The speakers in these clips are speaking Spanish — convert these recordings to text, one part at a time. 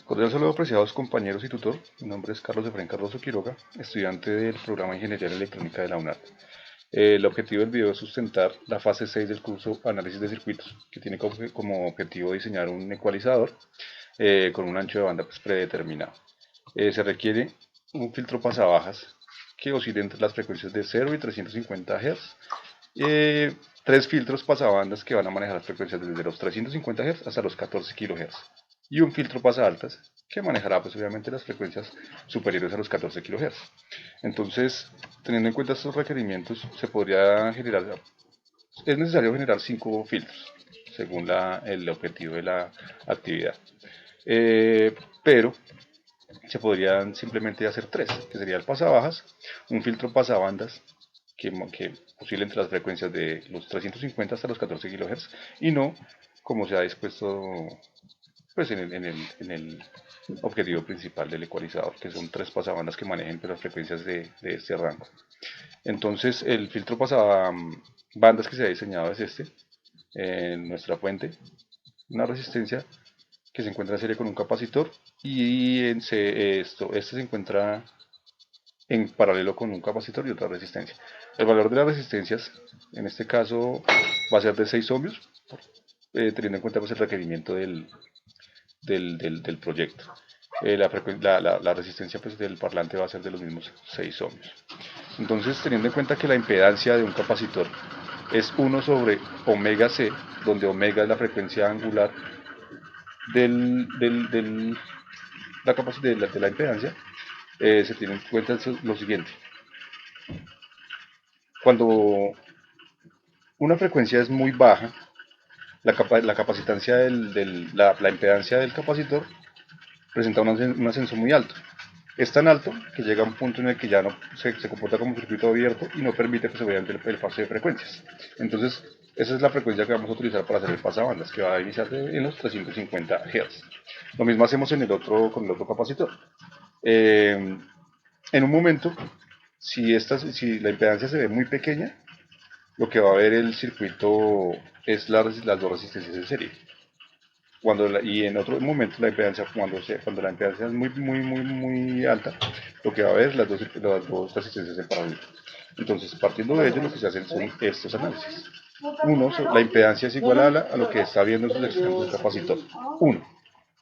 Cordial saludo, apreciados compañeros y tutor. Mi nombre es Carlos Efraín Cardoso Quiroga, estudiante del programa de Ingeniería Electrónica de la UNAD. El objetivo del video es sustentar la fase 6 del curso Análisis de Circuitos, que tiene como objetivo diseñar un ecualizador con un ancho de banda predeterminado. Se requiere un filtro pasabajas que oscile entre las frecuencias de 0 y 350 Hz. Tres filtros pasabandas que van a manejar las frecuencias desde los 350 Hz hasta los 14 kHz. Y un filtro pasaltas que manejará pues obviamente las frecuencias superiores a los 14 kHz. Entonces, teniendo en cuenta estos requerimientos, es necesario generar 5 filtros según el objetivo de la actividad. Pero se podrían simplemente hacer tres, que sería el pasabajas, un filtro pasabandas que oscila entre las frecuencias de los 350 hasta los 14 kHz y no como se ha dispuesto pues en el objetivo principal del ecualizador, que son tres pasabandas que manejen las frecuencias de este rango. Entonces el filtro pasabandas que se ha diseñado es este, en nuestra fuente, una resistencia que se encuentra en serie con un capacitor y este se encuentra en paralelo con un capacitor y otra resistencia. El valor de las resistencias en este caso va a ser de 6 ohmios, teniendo en cuenta pues, el requerimiento del proyecto. La resistencia pues, del parlante va a ser de los mismos 6 ohmios. Entonces, teniendo en cuenta que la impedancia de un capacitor es 1 sobre omega C, donde omega es la frecuencia angular del, del, del, la capacidad de la impedancia, se tiene en cuenta lo siguiente. Cuando una frecuencia es muy baja, la capacitancia la impedancia del capacitor presenta un ascenso muy alto. Es tan alto que llega a un punto en el que ya no se comporta como un circuito abierto y no permite que se vea el pase de frecuencias. Entonces, esa es la frecuencia que vamos a utilizar para hacer el pasabandas, que va a iniciar en los 350 Hz. Lo mismo hacemos con el otro capacitor. En un momento, si la impedancia se ve muy pequeña, lo que va a ver el circuito es las dos resistencias en serie. Y en otro momento la impedancia, cuando la impedancia es muy alta, lo que va a haber es las dos resistencias en paralelo. Entonces, partiendo de ello, lo que se hacen son estos análisis. Uno, la impedancia es igual a lo que está viendo en sus extremos del capacitor. Uno.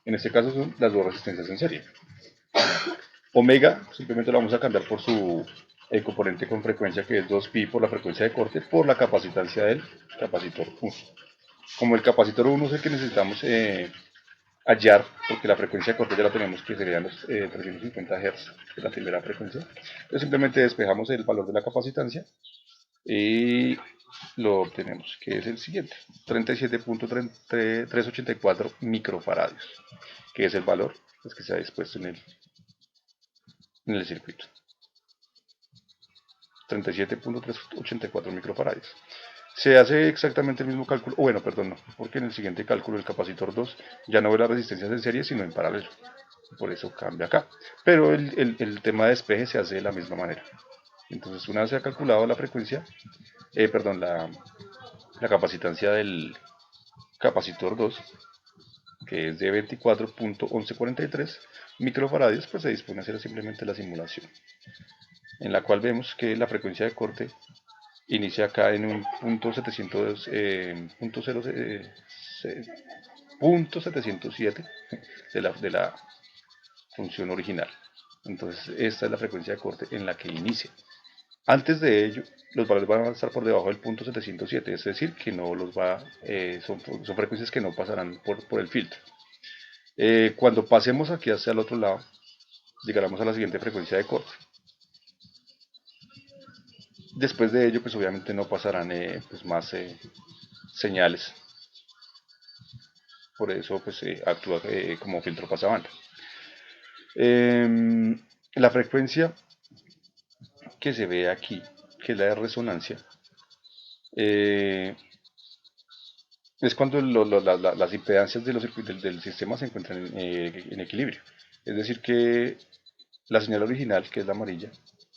En este caso son las dos resistencias en serie. Omega simplemente lo vamos a cambiar por su componente con frecuencia, que es 2pi por la frecuencia de corte, por la capacitancia del capacitor 1. Como el capacitor 1 es el que necesitamos hallar, porque la frecuencia de corte ya la tenemos, que serían los 350 Hz, que es la primera frecuencia. Entonces simplemente despejamos el valor de la capacitancia y lo obtenemos, que es el siguiente, 37.384 microfaradios, que es el valor pues, que se ha dispuesto en el circuito. 37.384 microfaradios. Se hace exactamente el mismo cálculo, bueno, perdón, no, porque en el siguiente cálculo el capacitor 2 ya no ve las resistencias en serie, sino en paralelo. Por eso cambia acá. Pero el tema de despeje se hace de la misma manera. Entonces, una vez se ha calculado la frecuencia, perdón, la capacitancia del capacitor 2, que es de 24.1143 microfaradios, pues se dispone a hacer simplemente la simulación, en la cual vemos que la frecuencia de corte inicia acá en un punto 700, punto 707 de la función original. Entonces esta es la frecuencia de corte en la que inicia. Antes de ello, los valores van a estar por debajo del punto 707, es decir, que no los son frecuencias que no pasarán por el filtro. Cuando pasemos aquí hacia el otro lado, llegaremos a la siguiente frecuencia de corte. Después de ello, pues obviamente no pasarán pues más señales. Por eso pues actúa como filtro pasabanda. La frecuencia que se ve aquí, que es la de resonancia, es cuando las impedancias del sistema se encuentran en equilibrio. Es decir, que la señal original, que es la amarilla,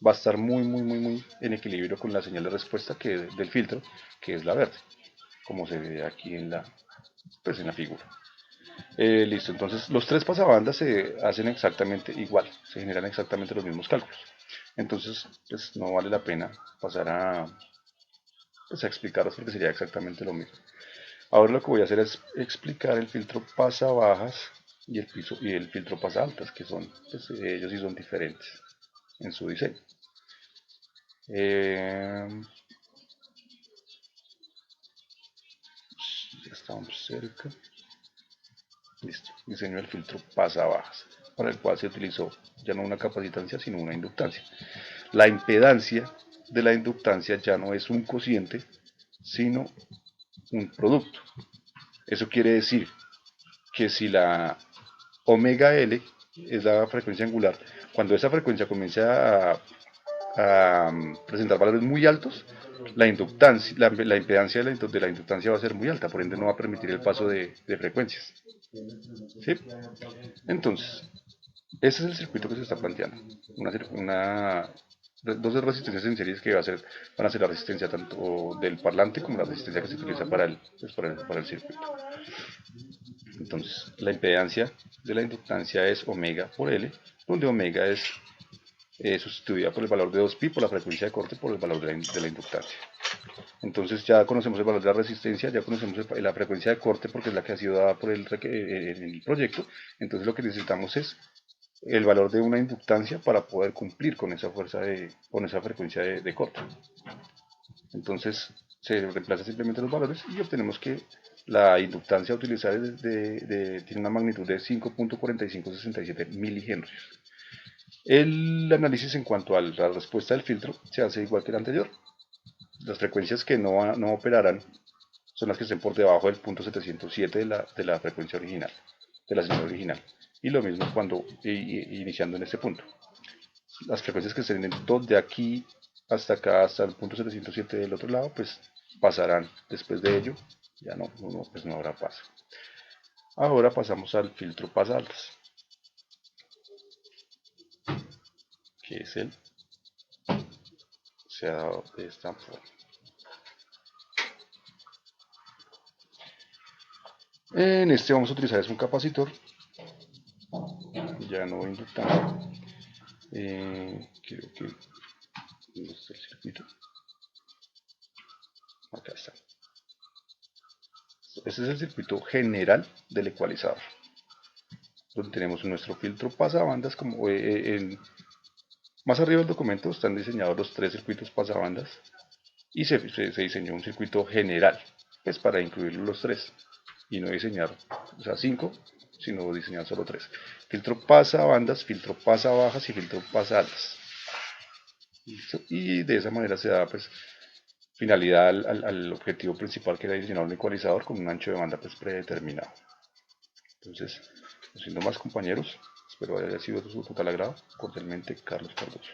va a estar muy en equilibrio con la señal de respuesta del filtro, que es la verde, como se ve aquí pues, en la figura. Listo, entonces los tres pasabandas se hacen exactamente igual, se generan exactamente los mismos cálculos. Entonces, pues no vale la pena pasar pues, a explicaros porque sería exactamente lo mismo. Ahora lo que voy a hacer es explicar el filtro pasa bajas y el filtro pasa altas, que son, pues, ellos sí son diferentes en su diseño. Eh, ya estamos cerca. Listo. Diseño del filtro pasa bajas, para el cual se utilizó ya no una capacitancia, sino una inductancia. La impedancia de la inductancia ya no es un cociente, sino un producto. Eso quiere decir que si la omega L es la frecuencia angular, cuando esa frecuencia comienza a presentar valores muy altos, la impedancia de la inductancia va a ser muy alta, por ende no va a permitir el paso de frecuencias. ¿Sí? Entonces, ese es el circuito que se está planteando. Dos resistencias en series que van a ser la resistencia tanto del parlante como la resistencia que se utiliza para el circuito. Entonces, la impedancia de la inductancia es omega por L, donde omega es sustituida por el valor de 2pi por la frecuencia de corte por el valor de la inductancia. Entonces ya conocemos el valor de la resistencia, ya conocemos la frecuencia de corte porque es la que ha sido dada por el proyecto. Entonces lo que necesitamos es el valor de una inductancia para poder cumplir con esa con esa frecuencia de corte. Entonces se reemplaza simplemente los valores y obtenemos que la inductancia a utilizar tiene una magnitud de 5.4567 milihenrios. El análisis en cuanto a la respuesta del filtro se hace igual que el anterior. Las frecuencias que no operarán son las que estén por debajo del punto 707 de la frecuencia original, de la señal original. Y lo mismo cuando iniciando en este punto. Las frecuencias que estén de aquí hasta acá, hasta el punto 707 del otro lado, pues pasarán. Después de ello, ya pues no habrá paso. Ahora pasamos al filtro pasa altas, que es se ha dado de esta forma. En este vamos a utilizar es un capacitor, ya no inductante. Creo que ¿dónde está el circuito? Acá está. Este es el circuito general del ecualizador, donde tenemos nuestro filtro pasabandas. Más arriba del documento están diseñados los tres circuitos pasabandas y se diseñó un circuito general, pues para incluir los tres y no diseñar, o sea, 5, sino diseñar solo tres. Filtro pasabandas, filtro pasabajas y filtro pasaltas. Y de esa manera se da pues finalidad al objetivo principal que era diseñar un ecualizador con un ancho de banda pues predeterminado. Entonces, no siendo más compañeros, espero haya sido de su total agrado. Cordialmente, Carlos Cardoso.